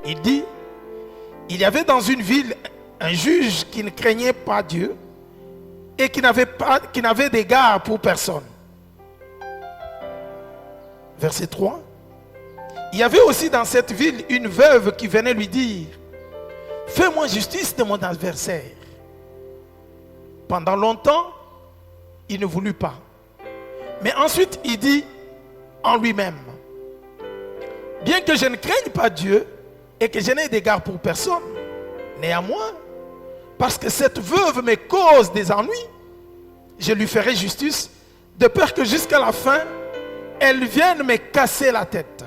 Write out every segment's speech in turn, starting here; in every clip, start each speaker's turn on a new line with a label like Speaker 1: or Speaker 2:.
Speaker 1: Il dit, il y avait dans une ville un juge qui ne craignait pas Dieu et qui n'avait d'égard pour personne. Verset 3. Il y avait aussi dans cette ville une veuve qui venait lui dire, fais-moi justice de mon adversaire. Pendant longtemps, il ne voulut pas. Mais ensuite, il dit en lui-même, bien que je ne craigne pas Dieu et que je n'ai d'égard pour personne, néanmoins, parce que cette veuve me cause des ennuis, je lui ferai justice, de peur que jusqu'à la fin, elle vienne me casser la tête.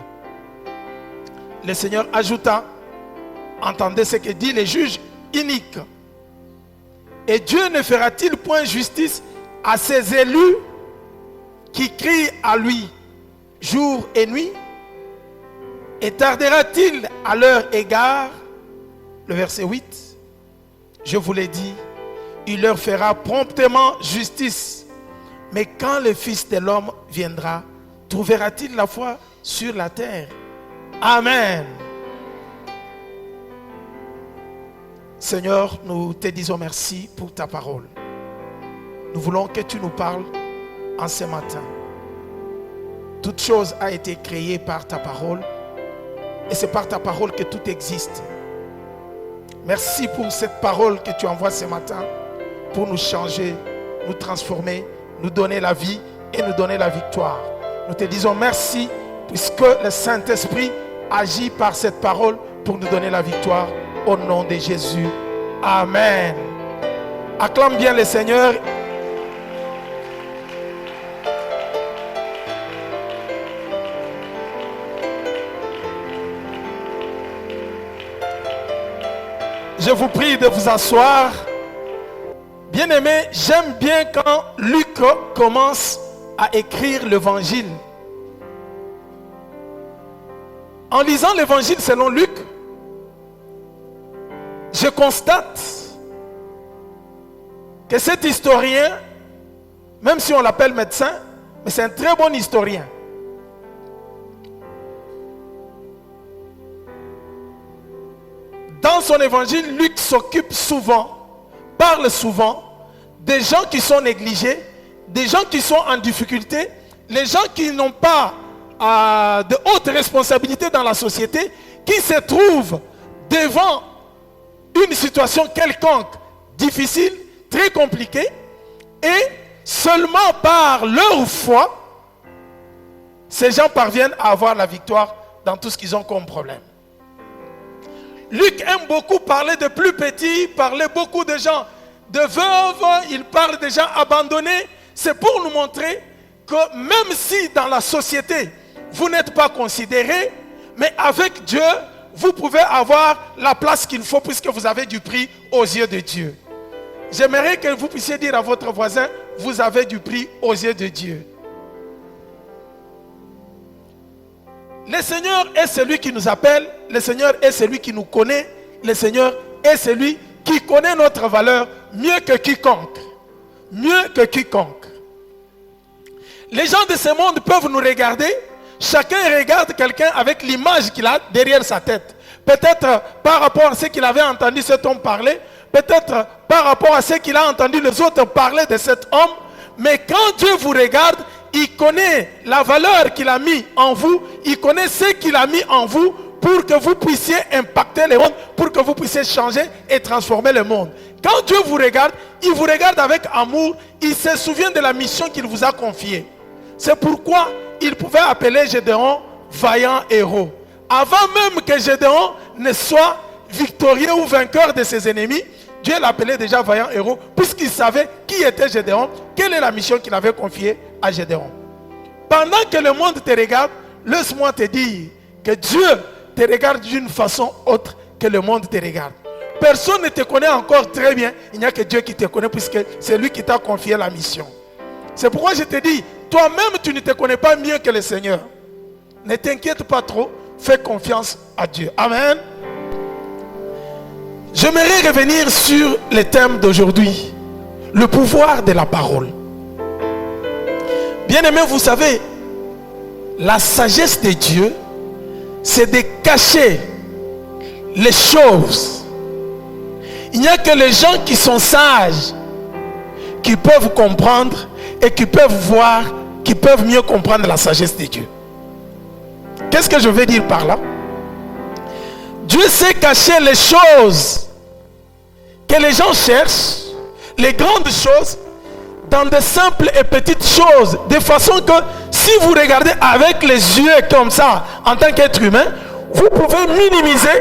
Speaker 1: Le Seigneur ajouta, entendez ce que dit les juges iniques. Et Dieu ne fera-t-il point justice à ses élus qui crient à lui jour et nuit? Et tardera-t-il à leur égard? Le verset 8. Je vous l'ai dit, il leur fera promptement justice. Mais quand le Fils de l'homme viendra, trouvera-t-il la foi sur la terre? Amen. Seigneur, nous te disons merci pour ta parole. Nous voulons que tu nous parles en ce matin. Toute chose a été créée par ta parole. Et c'est par ta parole que tout existe. Merci pour cette parole que tu envoies ce matin pour nous changer, nous transformer, nous donner la vie et nous donner la victoire. Nous te disons merci puisque le Saint-Esprit agit par cette parole pour nous donner la victoire au nom de Jésus. Amen. Acclame bien le Seigneur. Je vous prie de vous asseoir. Bien-aimés, j'aime bien quand Luc commence à écrire l'évangile. En lisant l'évangile selon Luc, je constate que cet historien, même si on l'appelle médecin, mais c'est un très bon historien. Dans son évangile, Luc s'occupe souvent, parle souvent des gens qui sont négligés, des gens qui sont en difficulté, les gens qui n'ont pas de hautes responsabilités dans la société, qui se trouvent devant une situation quelconque, difficile, très compliquée, et seulement par leur foi, ces gens parviennent à avoir la victoire dans tout ce qu'ils ont comme problème. Luc aime beaucoup parler de plus petits, parler beaucoup de gens, de veuves, il parle des gens abandonnés. C'est pour nous montrer que même si dans la société, vous n'êtes pas considéré, mais avec Dieu, vous pouvez avoir la place qu'il faut puisque vous avez du prix aux yeux de Dieu. J'aimerais que vous puissiez dire à votre voisin, vous avez du prix aux yeux de Dieu. Le Seigneur est celui qui nous appelle, le Seigneur est celui qui nous connaît, le Seigneur est celui qui connaît notre valeur mieux que quiconque. Mieux que quiconque. Les gens de ce monde peuvent nous regarder, chacun regarde quelqu'un avec l'image qu'il a derrière sa tête. Peut-être par rapport à ce qu'il avait entendu cet homme parler, peut-être par rapport à ce qu'il a entendu les autres parler de cet homme, mais quand Dieu vous regarde, il connaît la valeur qu'il a mis en vous, il connaît ce qu'il a mis en vous pour que vous puissiez impacter le monde, pour que vous puissiez changer et transformer le monde. Quand Dieu vous regarde, il vous regarde avec amour, il se souvient de la mission qu'il vous a confiée. C'est pourquoi il pouvait appeler Gédéon vaillant héros. Avant même que Gédéon ne soit victorieux ou vainqueur de ses ennemis, Dieu l'appelait déjà vaillant héros, puisqu'il savait qui était Gédéon, quelle est la mission qu'il avait confiée à Gédéon. Pendant que le monde te regarde, laisse-moi te dire que Dieu te regarde d'une façon autre que le monde te regarde. Personne ne te connaît encore très bien, il n'y a que Dieu qui te connaît, puisque c'est lui qui t'a confié la mission. C'est pourquoi je te dis, toi-même tu ne te connais pas mieux que le Seigneur. Ne t'inquiète pas trop, fais confiance à Dieu. Amen. J'aimerais revenir sur le thème d'aujourd'hui, le pouvoir de la parole. Bien-aimés, vous savez, la sagesse de Dieu, c'est de cacher les choses. Il n'y a que les gens qui sont sages qui peuvent comprendre et qui peuvent voir, qui peuvent mieux comprendre la sagesse de Dieu. Qu'est-ce que je veux dire par là? Dieu sait cacher les choses que les gens cherchent, les grandes choses, dans de simples et petites choses, de façon que si vous regardez avec les yeux comme ça, en tant qu'être humain, vous pouvez minimiser,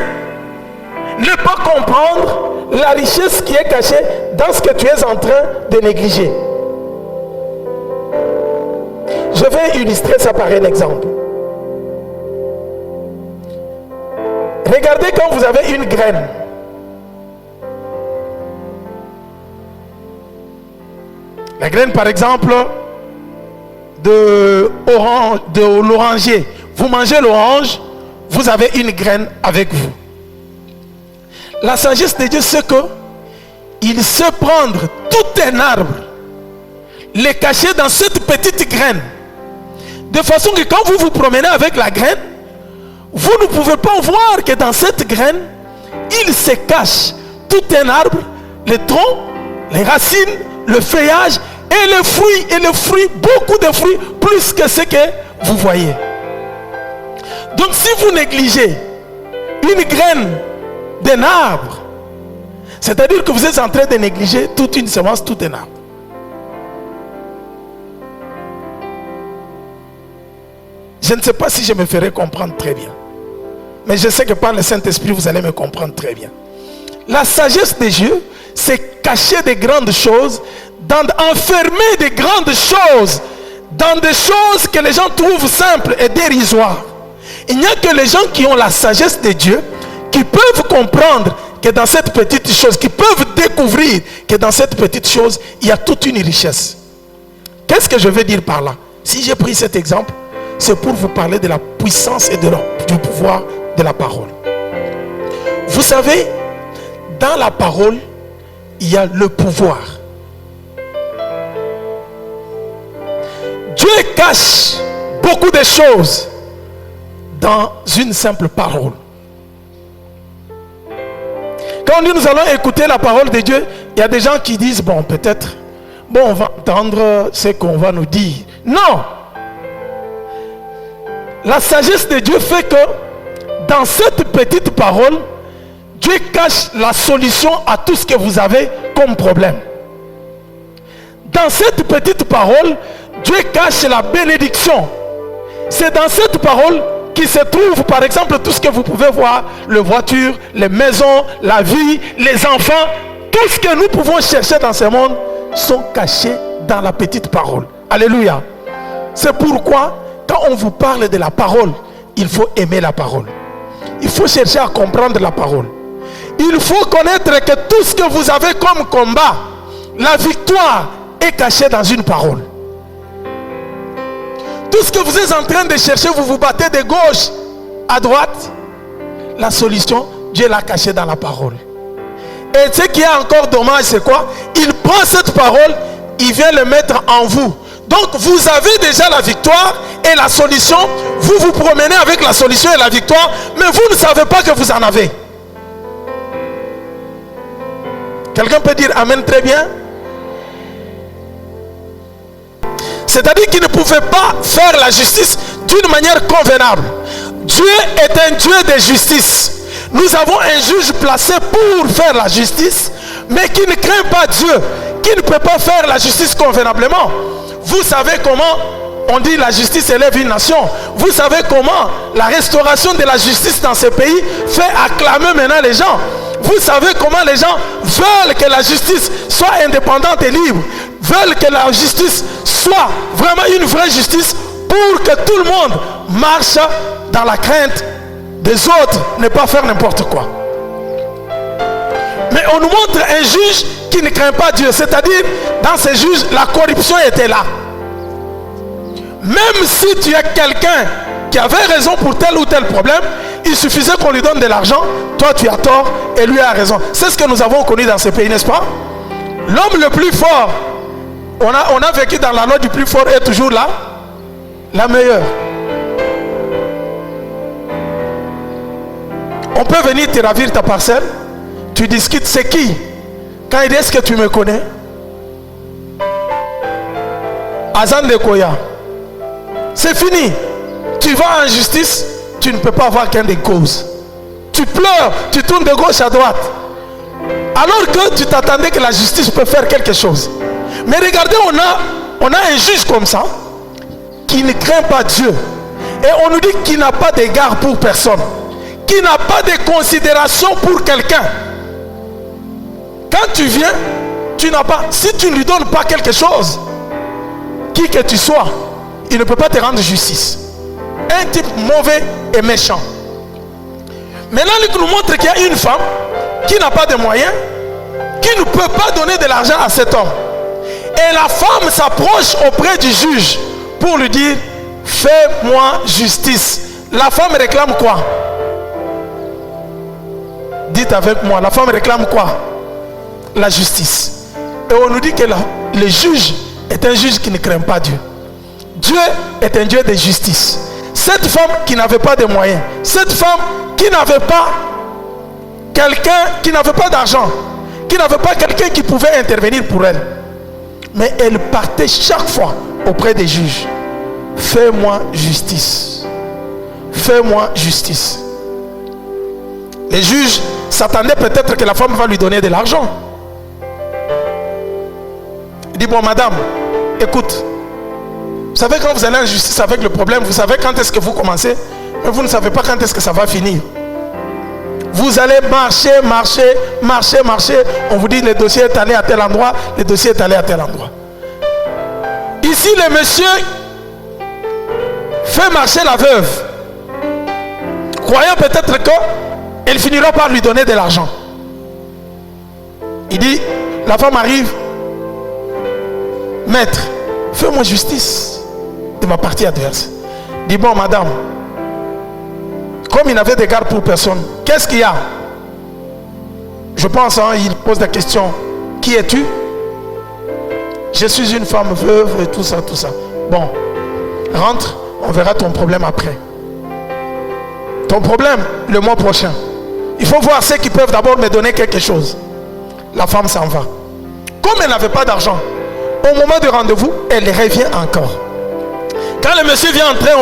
Speaker 1: ne pas comprendre la richesse qui est cachée dans ce que tu es en train de négliger. Je vais illustrer ça par un exemple. Regardez quand vous avez une graine. La graine par exemple de l'oranger. Vous mangez l'orange, vous avez une graine avec vous. La sagesse de Dieu, c'est que il sait prendre tout un arbre, les cacher dans cette petite graine, de façon que quand vous vous promenez avec la graine, vous ne pouvez pas voir que dans cette graine, il se cache tout un arbre, les troncs, les racines, le feuillage et les fruits, beaucoup de fruits, plus que ce que vous voyez. Donc si vous négligez une graine d'un arbre, c'est-à-dire que vous êtes en train de négliger toute une semence, tout un arbre. Je ne sais pas si je me ferai comprendre très bien, mais je sais que par le Saint-Esprit vous allez me comprendre très bien. La sagesse de Dieu, c'est cacher des grandes choses, enfermer des grandes choses dans des choses que les gens trouvent simples et dérisoires. Il n'y a que les gens qui ont la sagesse de Dieu qui peuvent comprendre que dans cette petite chose, qui peuvent découvrir que dans cette petite chose, il y a toute une richesse. Qu'est-ce que je veux dire par là? Si j'ai pris cet exemple, c'est pour vous parler de la puissance et du pouvoir de la parole. Vous savez, dans la parole, il y a le pouvoir. Dieu cache beaucoup de choses dans une simple parole. Quand on dit nous allons écouter la parole de Dieu, il y a des gens qui disent bon peut-être, on va entendre ce qu'on va nous dire. Non! La sagesse de Dieu fait que dans cette petite parole, Dieu cache la solution à tout ce que vous avez comme problème. Dans cette petite parole, Dieu cache la bénédiction. C'est dans cette parole qui se trouve par exemple tout ce que vous pouvez voir, les voitures, les maisons, la vie, les enfants, tout ce que nous pouvons chercher dans ce monde sont cachés dans la petite parole. Alléluia. C'est pourquoi quand on vous parle de la parole, il faut aimer la parole. Il faut chercher à comprendre la parole. Il faut connaître que tout ce que vous avez comme combat, la victoire est cachée dans une parole. Tout ce que vous êtes en train de chercher, vous vous battez de gauche à droite, la solution, Dieu l'a cachée dans la parole. Et ce qui est encore dommage, c'est quoi? Il prend cette parole, il vient le mettre en vous. Donc vous avez déjà la victoire et la solution. Vous vous promenez avec la solution et la victoire, mais vous ne savez pas que vous en avez. Quelqu'un peut dire Amen très bien? C'est-à-dire qu'il ne pouvait pas faire la justice d'une manière convenable. Dieu est un Dieu de justice. Nous avons un juge placé pour faire la justice, mais qui ne craint pas Dieu, qui ne peut pas faire la justice convenablement. Vous savez comment on dit la justice élève une nation. Vous savez comment la restauration de la justice dans ce pays fait acclamer maintenant les gens. Vous savez comment les gens veulent que la justice soit indépendante et libre. Veulent que la justice soit vraiment une vraie justice pour que tout le monde marche dans la crainte des autres, ne pas faire n'importe quoi. Mais on nous montre un juge qui ne craint pas Dieu. C'est-à-dire, dans ces juges, la corruption était là. Même si tu as quelqu'un qui avait raison pour tel ou tel problème, il suffisait qu'on lui donne de l'argent, toi tu as tort et lui a raison. C'est ce que nous avons connu dans ce pays, n'est-ce pas? L'homme le plus fort, on a vécu dans la loi du plus fort, est toujours là, la meilleure. On peut venir te ravir ta parcelle. Tu discutes, c'est qui? Quand il dit, est-ce que tu me connais? Azan de Koya. C'est fini. Tu vas en justice, tu ne peux pas avoir qu'un des causes. Tu pleures, tu tournes de gauche à droite. Alors que tu t'attendais que la justice peut faire quelque chose. Mais regardez, on a un juge comme ça, qui ne craint pas Dieu. Et on nous dit qu'il n'a pas d'égard pour personne. Qui n'a pas de considération pour quelqu'un. Quand tu viens, tu n'as pas, si tu ne lui donnes pas quelque chose, qui que tu sois, il ne peut pas te rendre justice. Un type mauvais et méchant. Maintenant, il nous montre qu'il y a une femme qui n'a pas de moyens, qui ne peut pas donner de l'argent à cet homme. Et la femme s'approche auprès du juge pour lui dire, fais-moi justice. La femme réclame quoi? Dites avec moi, la femme réclame quoi? La justice. Et on nous dit que le juge est un juge qui ne craint pas Dieu. Dieu est un Dieu de justice. Cette femme qui n'avait pas de moyens, cette femme qui n'avait pas quelqu'un, qui n'avait pas d'argent, qui n'avait pas quelqu'un qui pouvait intervenir pour elle, mais elle partait chaque fois auprès des juges. Fais-moi justice. Fais-moi justice. Les juges s'attendaient peut-être que la femme va lui donner de l'argent. Il dit, bon madame, écoute, vous savez quand vous allez en justice avec le problème, vous savez quand est-ce que vous commencez, mais vous ne savez pas quand est-ce que ça va finir. Vous allez marcher, marcher, marcher, marcher. On vous dit le dossier est allé à tel endroit, le dossier est allé à tel endroit. Ici, le monsieur fait marcher la veuve, croyant peut-être qu'elle finira par lui donner de l'argent. Il dit, la femme arrive, maître, fais-moi justice de ma partie adverse. Il dit, bon madame, comme il n'avait d'égard pour personne, qu'est-ce qu'il y a? Je pense, il pose la question, qui es-tu? Je suis une femme veuve et tout ça, tout ça. Bon, rentre, on verra ton problème après. Ton problème, le mois prochain. Il faut voir ceux qui peuvent d'abord me donner quelque chose. La femme s'en va. Comme elle n'avait pas d'argent, au moment du rendez-vous, elle revient encore. Quand le monsieur vient entrer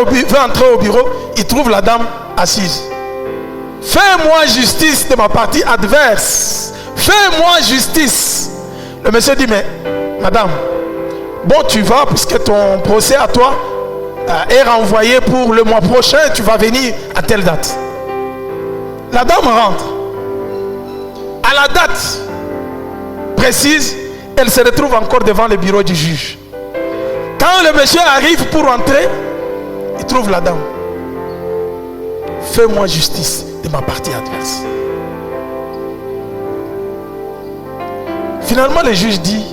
Speaker 1: au bureau, il trouve la dame assise. Fais-moi justice de ma partie adverse. Fais-moi justice. Le monsieur dit, mais madame, bon tu vas, puisque ton procès à toi est renvoyé pour le mois prochain, tu vas venir à telle date. La dame rentre. À la date précise, elle se retrouve encore devant le bureau du juge. Quand le monsieur arrive pour entrer, il trouve la dame. Fais-moi justice de ma partie adverse. Finalement, le juge dit,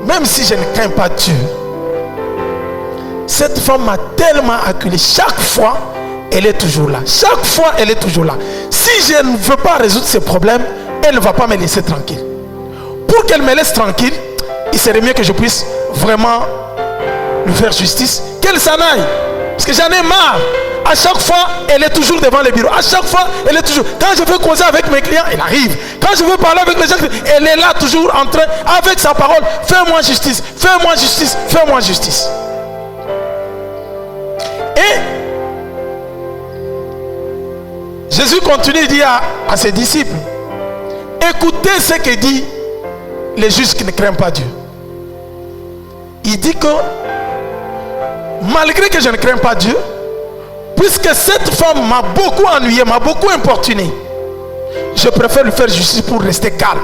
Speaker 1: même si je ne crains pas Dieu, cette femme m'a tellement acculé. Chaque fois, elle est toujours là. Chaque fois, elle est toujours là. Si je ne veux pas résoudre ces problèmes, elle ne va pas me laisser tranquille. Pour qu'elle me laisse tranquille, il serait mieux que je puisse vraiment lui faire justice. Qu'elle s'en aille. Parce que j'en ai marre. À chaque fois, elle est toujours devant le bureau. À chaque fois, elle est toujours. Quand je veux causer avec mes clients, elle arrive. Quand je veux parler avec les gens, elle est là toujours en train, avec sa parole. Fais-moi justice. Fais-moi justice. Fais-moi justice. Et Jésus continue de dire à ses disciples, écoutez ce que dit les juges qui ne craignent pas Dieu. Il dit que malgré que je ne crains pas Dieu, puisque cette femme m'a beaucoup ennuyé, m'a beaucoup importuné, je préfère lui faire justice pour rester calme.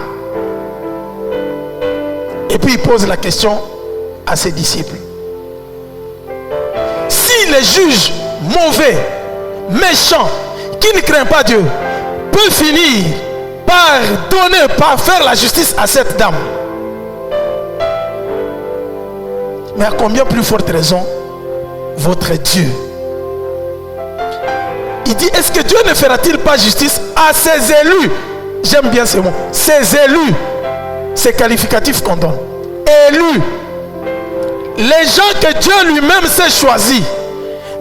Speaker 1: Et puis il pose la question à ses disciples. Si les juges mauvais, méchants, qui ne craignent pas Dieu, peuvent finir par donner, par faire la justice à cette dame, mais à combien plus forte raison votre Dieu? Il dit, est-ce que Dieu ne fera-t-il pas justice à ses élus? J'aime bien ce mot. Ses élus. C'est qualificatif qu'on donne. Élus. Les gens que Dieu lui-même s'est choisis.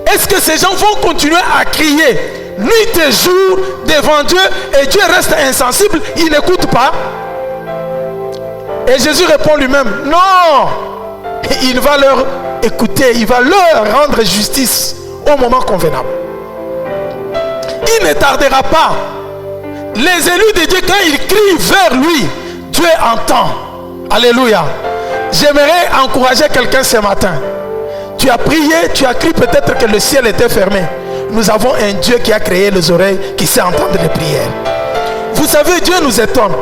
Speaker 1: est-ce que ces gens vont continuer à crier nuit et jour devant Dieu et Dieu reste insensible, il n'écoute pas? Et Jésus répond lui-même, non, il va leur écouter, il va leur rendre justice au moment convenable. Il ne tardera pas. Les élus de Dieu, quand ils crient vers lui, Dieu entend. Alléluia. J'aimerais encourager quelqu'un ce matin. Tu as prié, tu as crié, peut-être que le ciel était fermé. Nous avons un Dieu qui a créé les oreilles, qui sait entendre les prières. Vous savez, Dieu nous étonne.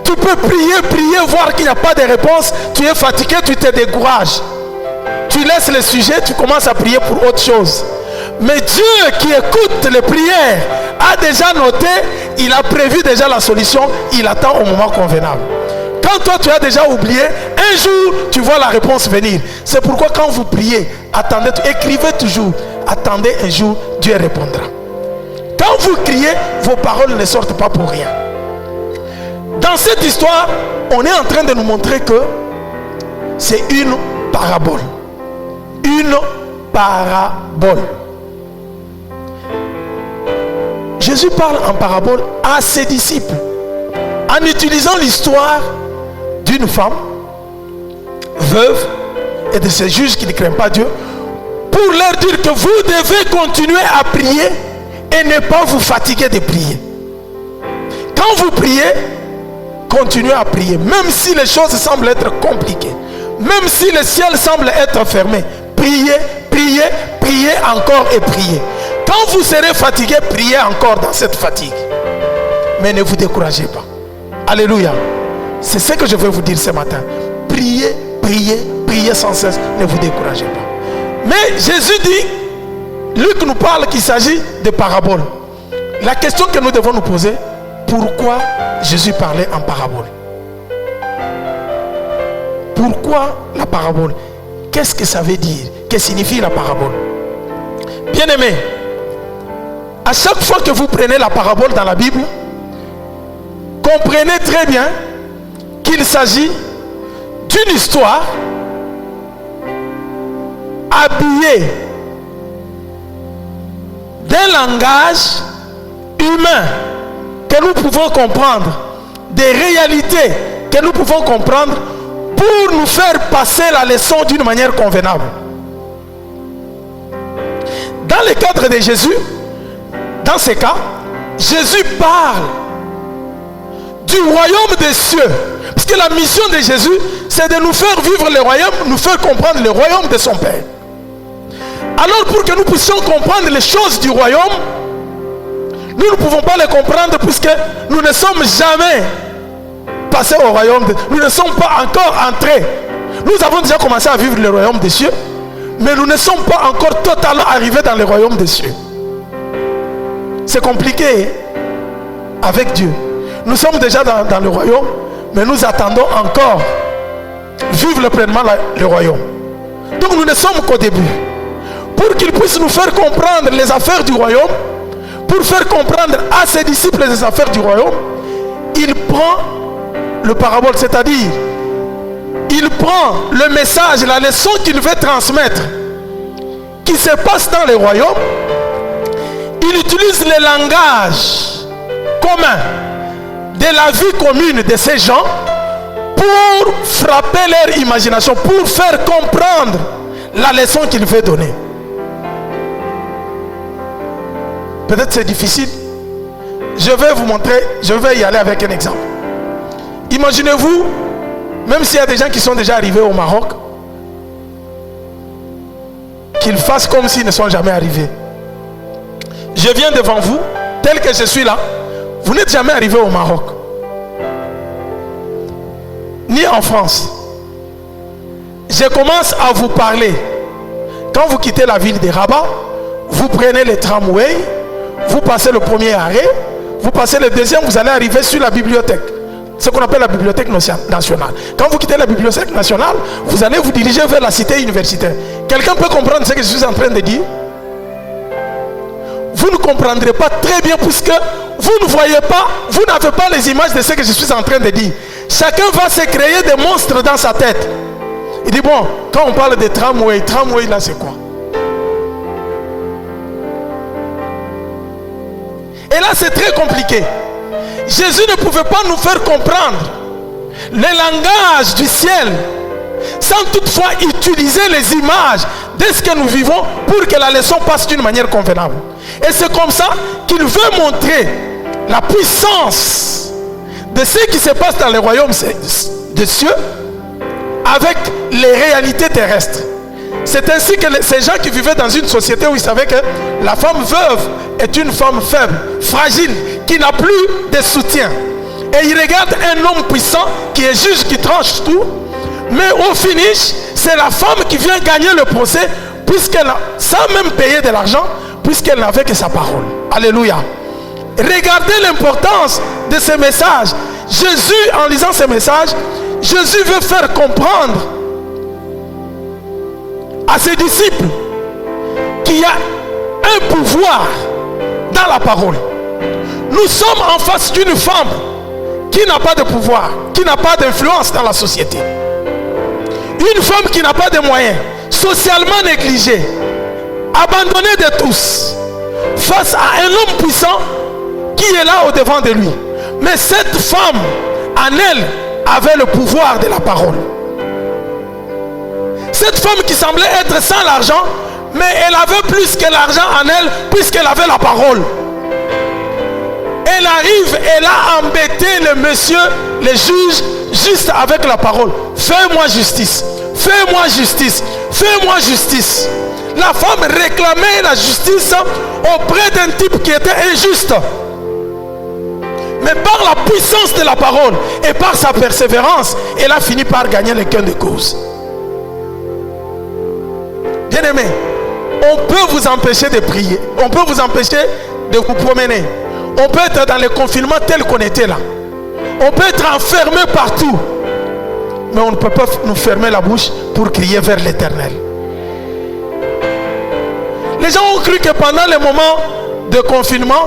Speaker 1: Tu peux prier, prier, voir qu'il n'y a pas de réponse. Tu es fatigué, tu te décourages. Tu laisses le sujet, tu commences à prier pour autre chose. Mais Dieu qui écoute les prières a déjà noté, il a prévu déjà la solution, il attend au moment convenable. Quand toi tu as déjà oublié, un jour tu vois la réponse venir. C'est pourquoi quand vous priez, attendez, écrivez toujours, attendez un jour, Dieu répondra. Quand vous criez, vos paroles ne sortent pas pour rien. Dans cette histoire, on est en train de nous montrer que c'est une parabole. Une parabole. Jésus parle en parabole à ses disciples en utilisant l'histoire d'une femme veuve et de ces juges qui ne craignent pas Dieu pour leur dire que vous devez continuer à prier et ne pas vous fatiguer de prier. Quand vous priez, continuez à prier, même si les choses semblent être compliquées, même si le ciel semble être fermé. Priez, priez, priez encore et priez. Quand vous serez fatigué, priez encore dans cette fatigue. Mais ne vous découragez pas. Alléluia. C'est ce que je veux vous dire ce matin. Priez, priez, priez sans cesse. Ne vous découragez pas. Mais Jésus dit, Luc nous parle qu'il s'agit de paraboles. La question que nous devons nous poser, pourquoi Jésus parlait en parabole? Pourquoi la parabole? Qu'est-ce que ça veut dire? Que signifie la parabole? Bien-aimés, à chaque fois que vous prenez la parabole dans la Bible, comprenez très bien qu'il s'agit d'une histoire habillée d'un langage humain que nous pouvons comprendre, des réalités que nous pouvons comprendre pour nous faire passer la leçon d'une manière convenable. Dans le cadre de Jésus, dans ces cas, Jésus parle du royaume des cieux. Parce que la mission de Jésus, c'est de nous faire vivre le royaume, nous faire comprendre le royaume de son Père. Alors pour que nous puissions comprendre les choses du royaume, nous ne pouvons pas les comprendre puisque nous ne sommes jamais passés au royaume. Nous ne sommes pas encore entrés. Nous avons déjà commencé à vivre le royaume des cieux, mais nous ne sommes pas encore totalement arrivés dans le royaume des cieux. C'est compliqué avec Dieu. Nous sommes déjà dans le royaume, mais nous attendons encore vivre pleinement le royaume. Donc nous ne sommes qu'au début. Pour qu'il puisse nous faire comprendre les affaires du royaume, pour faire comprendre à ses disciples les affaires du royaume, il prend le parabole, c'est-à-dire il prend le message, la leçon qu'il veut transmettre, qui se passe dans le royaume. Il utilise le langage commun de la vie commune de ces gens pour frapper leur imagination, pour faire comprendre la leçon qu'il veut donner. Peut-être c'est difficile. Je vais vous montrer, je vais y aller avec un exemple. Imaginez-vous, même s'il y a des gens qui sont déjà arrivés au Maroc, qu'ils fassent comme s'ils ne sont jamais arrivés. Je viens devant vous, tel que je suis là. Vous n'êtes jamais arrivé au Maroc, ni en France. Je commence à vous parler. Quand vous quittez la ville de Rabat, vous prenez le tramway, vous passez le premier arrêt, vous passez le deuxième, vous allez arriver sur la bibliothèque. Ce qu'on appelle la bibliothèque nationale. Quand vous quittez la bibliothèque nationale, vous allez vous diriger vers la cité universitaire. Quelqu'un peut comprendre ce que je suis en train de dire? Vous ne comprendrez pas très bien puisque vous ne voyez pas, vous n'avez pas les images de ce que je suis en train de dire. Chacun va se créer des monstres dans sa tête. Il dit bon, quand on parle de tramway là c'est quoi? Et là, c'est très compliqué. Jésus ne pouvait pas nous faire comprendre le langage du ciel sans toutefois utiliser les images de ce que nous vivons pour que la leçon passe d'une manière convenable. Et c'est comme ça qu'il veut montrer la puissance de ce qui se passe dans les royaumes des cieux avec les réalités terrestres. C'est ainsi que ces gens qui vivaient dans une société où ils savaient que la femme veuve est une femme faible, fragile, qui n'a plus de soutien. Et ils regardent un homme puissant qui est juge, qui tranche tout. Mais au finish, c'est la femme qui vient gagner le procès, puisqu'elle, sans même payer de l'argent, puisqu'elle n'avait que sa parole. Alléluia. Regardez l'importance de ces messages. Jésus, en lisant ces messages, Jésus veut faire comprendre à ses disciples qu'il y a un pouvoir dans la parole. Nous sommes en face d'une femme qui n'a pas de pouvoir, qui n'a pas d'influence dans la société. Une femme qui n'a pas de moyens, socialement négligée, abandonnée de tous, face à un homme puissant qui est là au devant de lui. Mais cette femme, en elle, avait le pouvoir de la parole. Cette femme qui semblait être sans l'argent, mais elle avait plus que l'argent en elle, puisqu'elle avait la parole. Elle arrive, elle a embêté le monsieur, le juge, juste avec la parole. Fais-moi justice, fais-moi justice, fais-moi justice. La femme réclamait la justice auprès d'un type qui était injuste. Mais par la puissance de la parole et par sa persévérance, elle a fini par gagner le gain de cause. Bien-aimé, on peut vous empêcher de prier, on peut vous empêcher de vous promener. On peut être dans le confinement tel qu'on était là. On peut être enfermé partout. Mais on ne peut pas nous fermer la bouche pour crier vers l'Éternel. Les gens ont cru que pendant les moments de confinement,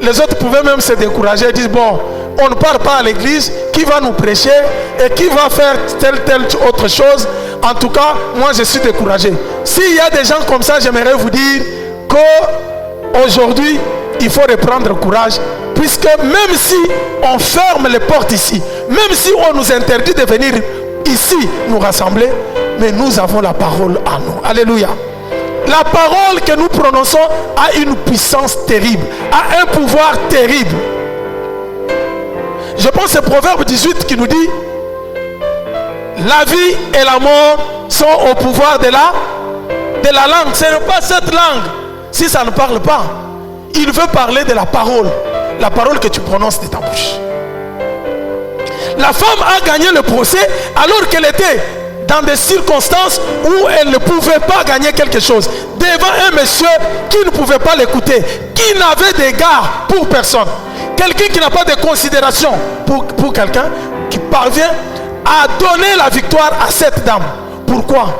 Speaker 1: les autres pouvaient même se décourager et dire, bon, on ne part pas à l'église, qui va nous prêcher et qui va faire telle autre chose. En tout cas, moi je suis découragé. S'il y a des gens comme ça, j'aimerais vous dire qu'aujourd'hui, il faut reprendre courage, puisque même si on ferme les portes ici, même si on nous interdit de venir ici nous rassembler, mais nous avons la parole en nous. Alléluia. La parole que nous prononçons a une puissance terrible, a un pouvoir terrible. Je pense que c'est Proverbe 18 qui nous dit: la vie et la mort sont au pouvoir de la langue. Ce n'est pas cette langue. Si ça ne parle pas, il veut parler de la parole que tu prononces de ta bouche. La femme a gagné le procès alors qu'elle était dans des circonstances où elle ne pouvait pas gagner quelque chose. Devant un monsieur qui ne pouvait pas l'écouter, qui n'avait d'égard pour personne. Quelqu'un qui n'a pas de considération pour quelqu'un, qui parvient à donner la victoire à cette dame. Pourquoi?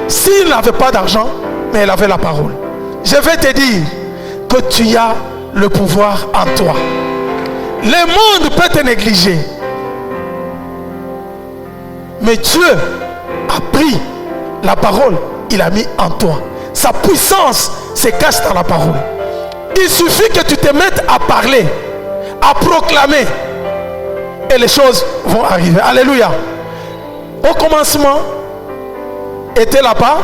Speaker 1: S'il n'avait pas d'argent, mais elle avait la parole. Je vais te dire que tu as le pouvoir en toi. Le monde peut te négliger, mais Dieu a pris la parole, il a mis en toi. Sa puissance se cache dans la parole. Il suffit que tu te mettes à parler, à proclamer, et les choses vont arriver. Alléluia. Au commencement était là-bas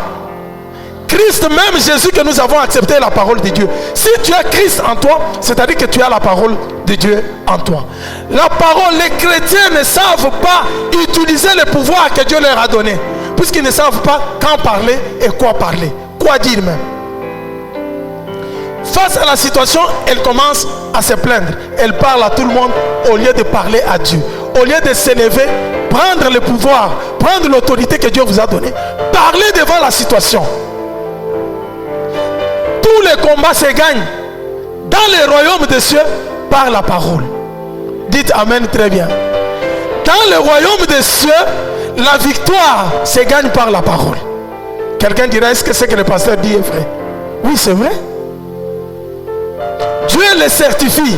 Speaker 1: Christ, même Jésus que nous avons accepté la parole de Dieu. Si tu as Christ en toi, c'est-à-dire que tu as la parole de Dieu en toi. La parole, les chrétiens ne savent pas utiliser le pouvoir que Dieu leur a donné, puisqu'ils ne savent pas quand parler et quoi parler, quoi dire même. Face à la situation, elle commence à se plaindre. Elle parle à tout le monde au lieu de parler à Dieu. Au lieu de s'élever, prendre le pouvoir, prendre l'autorité que Dieu vous a donnée, parler devant la situation. Tous les combats se gagnent dans les royaumes des cieux par la parole. Dites Amen très bien. Dans le royaume des cieux, la victoire se gagne par la parole. Quelqu'un dira, est-ce que ce que le pasteur dit est vrai? Oui, c'est vrai. Dieu le certifie.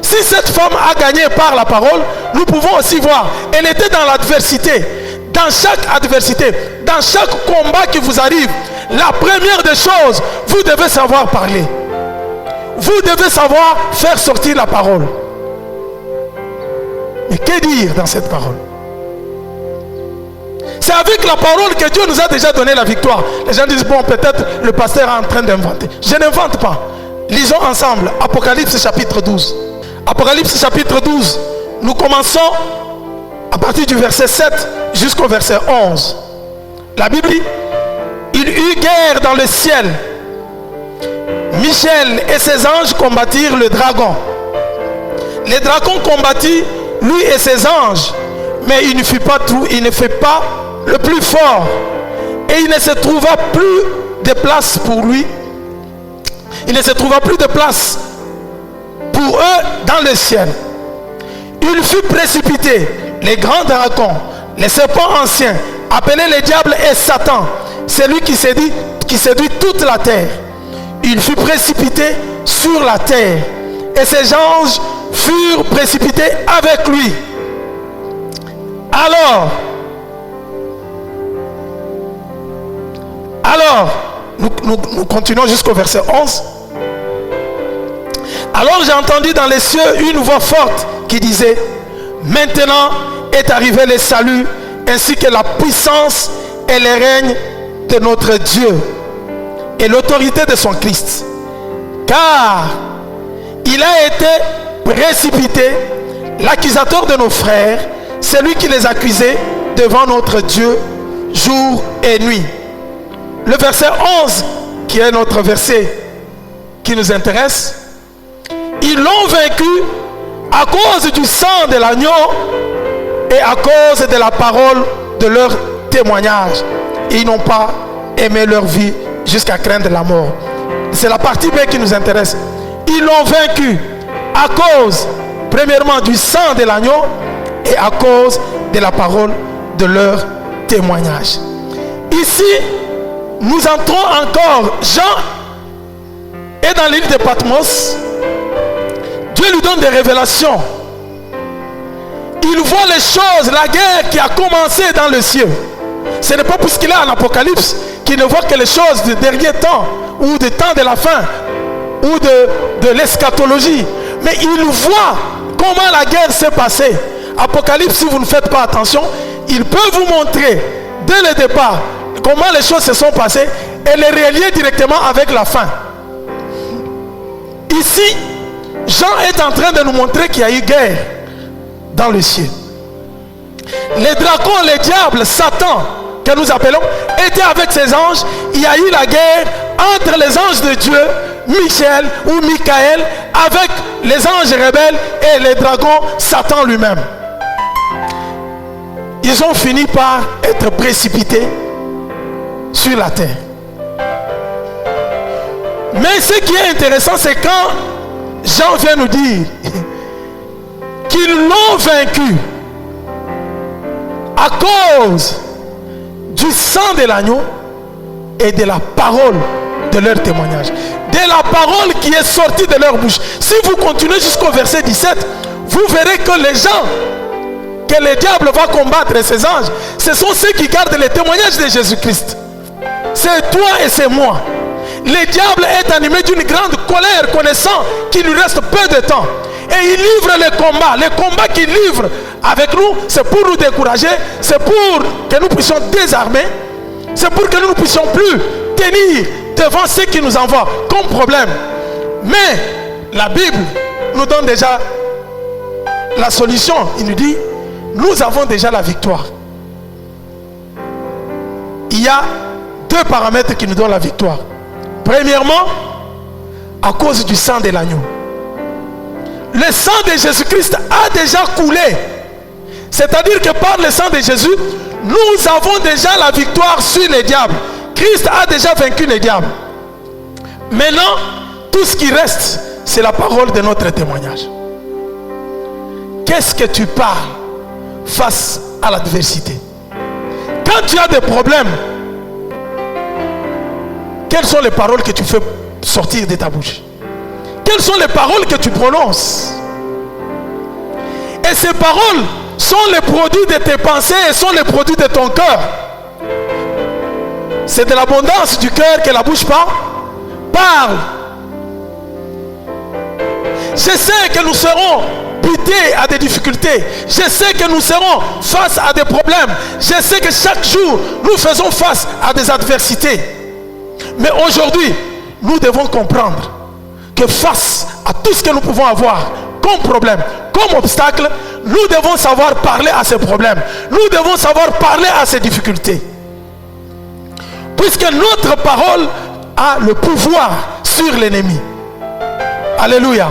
Speaker 1: Si cette femme a gagné par la parole, nous pouvons aussi voir, elle était dans l'adversité. Dans chaque adversité, dans chaque combat qui vous arrive, la première des choses, vous devez savoir parler. vous devez savoir faire sortir la parole. Mais que dire dans cette parole? C'est avec la parole que Dieu nous a déjà donné la victoire. Les gens disent, bon, peut-être le pasteur est en train d'inventer. Je n'invente pas. Lisons ensemble Apocalypse chapitre 12. Apocalypse chapitre 12. Nous commençons à partir du verset 7 jusqu'au verset 11. La Bible dit, il eut guerre dans le ciel. Michel et ses anges combattirent le dragon. Le dragon combattit lui et ses anges, mais il ne fut pas le plus fort, et il ne se trouva plus de place pour lui. Il ne se trouva plus de place pour eux dans le ciel. Il fut précipité, les grands dragons, les serpents anciens, appelés le diable et Satan, celui qui séduit toute la terre. Il fut précipité sur la terre, et ses anges furent précipités avec lui. Alors, nous continuons jusqu'au verset 11. Alors j'ai entendu dans les cieux une voix forte qui disait, maintenant est arrivé le salut, ainsi que la puissance et le règne de notre Dieu et l'autorité de son Christ. Car il a été précipité, l'accusateur de nos frères, celui qui les accusait devant notre Dieu jour et nuit. Le verset 11, qui est notre verset qui nous intéresse, ils l'ont vaincu à cause du sang de l'agneau et à cause de la parole de leur témoignage. Et ils n'ont pas aimé leur vie jusqu'à craindre la mort. C'est la partie B qui nous intéresse. Ils l'ont vaincu à cause, premièrement, du sang de l'agneau et à cause de la parole de leur témoignage. Ici, nous entrons encore. Jean est dans l'île de Patmos. Dieu lui donne des révélations. Il voit les choses, la guerre qui a commencé dans le ciel. Ce n'est pas puisqu'il est en Apocalypse qu'il ne voit que les choses du dernier temps ou du temps de la fin ou de l'eschatologie. Mais il voit comment la guerre s'est passée. Apocalypse, si vous ne faites pas attention, il peut vous montrer dès le départ comment les choses se sont passées et les relier directement avec la fin. Ici, Jean est en train de nous montrer qu'il y a eu guerre dans le ciel. Les dragons, les diables, Satan, que nous appelons, étaient avec ses anges. Il y a eu la guerre entre les anges de Dieu, Michel ou Michael, avec les anges rebelles et les dragons, Satan lui-même. Ils ont fini par être précipités sur la terre. Mais ce qui est intéressant, c'est quand Jean vient nous dire qu'ils l'ont vaincu à cause du sang de l'agneau et de la parole de leur témoignage. De la parole qui est sortie de leur bouche. Si vous continuez jusqu'au verset 17, vous verrez que les gens que le diable va combattre, ces anges, ce sont ceux qui gardent les témoignages de Jésus-Christ. C'est toi et c'est moi. Le diable est animé d'une grande colère, connaissant qu'il lui reste peu de temps. Et il livre le combat. Le combat qu'il livre avec nous, c'est pour nous décourager, c'est pour que nous puissions désarmer, c'est pour que nous ne puissions plus tenir devant ceux qui nous envoient comme problème. Mais la Bible nous donne déjà la solution. Il nous dit, nous avons déjà la victoire. Il y a deux paramètres qui nous donnent la victoire. Premièrement, à cause du sang de l'agneau. Le sang de Jésus-Christ a déjà coulé. C'est-à-dire que par le sang de Jésus, nous avons déjà la victoire sur les diables. Christ a déjà vaincu les diables. Maintenant, tout ce qui reste, c'est la parole de notre témoignage. Qu'est-ce que tu parles face à l'adversité? Quand tu as des problèmes, quelles sont les paroles que tu fais sortir de ta bouche? Quelles sont les paroles que tu prononces? Et ces paroles sont les produits de tes pensées et sont les produits de ton cœur. C'est de l'abondance du cœur que la bouche parle. Je sais que nous serons butés à des difficultés. Je sais que nous serons face à des problèmes. Je sais que chaque jour, nous faisons face à des adversités. Mais aujourd'hui, nous devons comprendre que face à tout ce que nous pouvons avoir comme problème, comme obstacle, nous devons savoir parler à ces problèmes. Nous devons savoir parler à ces difficultés. Puisque notre parole a le pouvoir sur l'ennemi. Alléluia.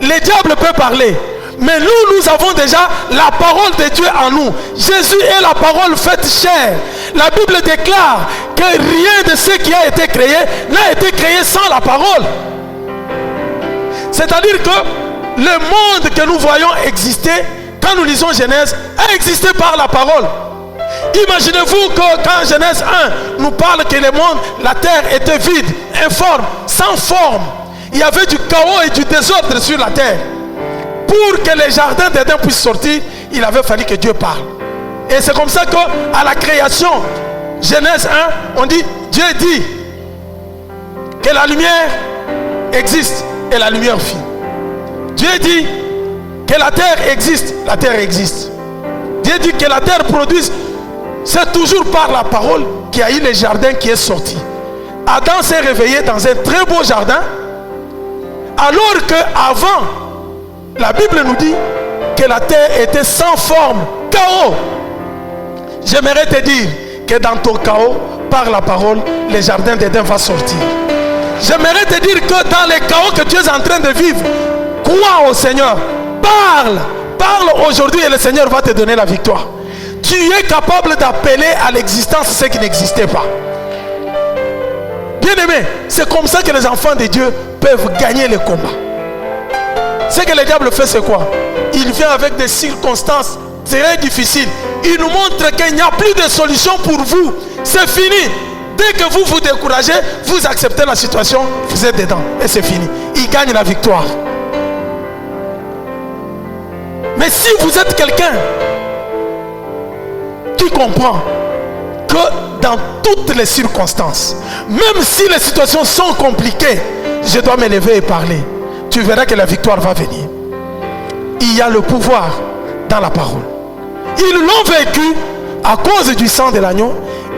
Speaker 1: Le diable peut parler, mais nous avons déjà la parole de Dieu en nous. Jésus est la parole faite chair. La Bible déclare que rien de ce qui a été créé n'a été créé sans la parole. C'est-à-dire que le monde que nous voyons exister, quand nous lisons Genèse, a existé par la parole. Imaginez-vous que quand Genèse 1 nous parle que le monde, la terre était vide, informe, sans forme. Il y avait du chaos et du désordre sur la terre. Pour que les jardins d'Éden puissent sortir, il avait fallu que Dieu parle. Et c'est comme ça qu'à la création, Genèse 1, on dit, Dieu dit que la lumière existe et la lumière fit. Dieu dit que la terre existe existe. Dieu dit que la terre produise. C'est toujours par la parole qu'il y a eu le jardin qui est sorti. Adam s'est réveillé dans un très beau jardin, alors qu'avant, la Bible nous dit que la terre était sans forme, chaos. J'aimerais te dire que dans ton chaos, par la parole, le jardin d'Éden va sortir. J'aimerais te dire que dans les chaos que tu es en train de vivre, crois au Seigneur, parle aujourd'hui et le Seigneur va te donner la victoire. Tu es capable d'appeler à l'existence ce qui n'existait pas. Bien aimé, c'est comme ça que les enfants de Dieu peuvent gagner le combat. Ce que le diable fait, c'est quoi? Il vient avec des circonstances très difficiles. Il nous montre qu'il n'y a plus de solution pour vous. C'est fini. Dès que vous vous découragez, vous acceptez la situation, vous êtes dedans et c'est fini. Il gagne la victoire. Mais si vous êtes quelqu'un qui comprend que dans toutes les circonstances, même si les situations sont compliquées, je dois me lever et parler, tu verras que la victoire va venir. Il y a le pouvoir dans la parole. Ils l'ont vécu à cause du sang de l'agneau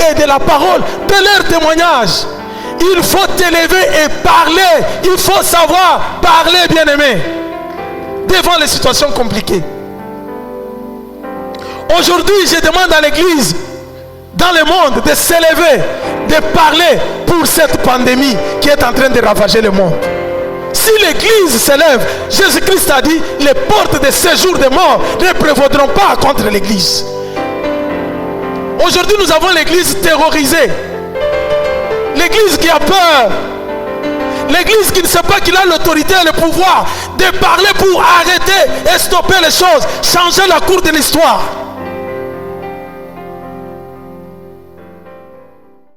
Speaker 1: et de la parole, de leur témoignage. Il faut t'élever et parler. Il faut savoir parler, bien-aimé, devant les situations compliquées. Aujourd'hui, je demande à l'église, dans le monde, de s'élever, de parler pour cette pandémie qui est en train de ravager le monde. Si l'église s'élève, Jésus-Christ a dit, les portes de séjour des morts ne prévaudront pas contre l'église. Aujourd'hui, nous avons l'église terrorisée. L'église qui a peur. L'église qui ne sait pas qu'il a l'autorité et le pouvoir de parler pour arrêter et stopper les choses, changer la cour de l'histoire.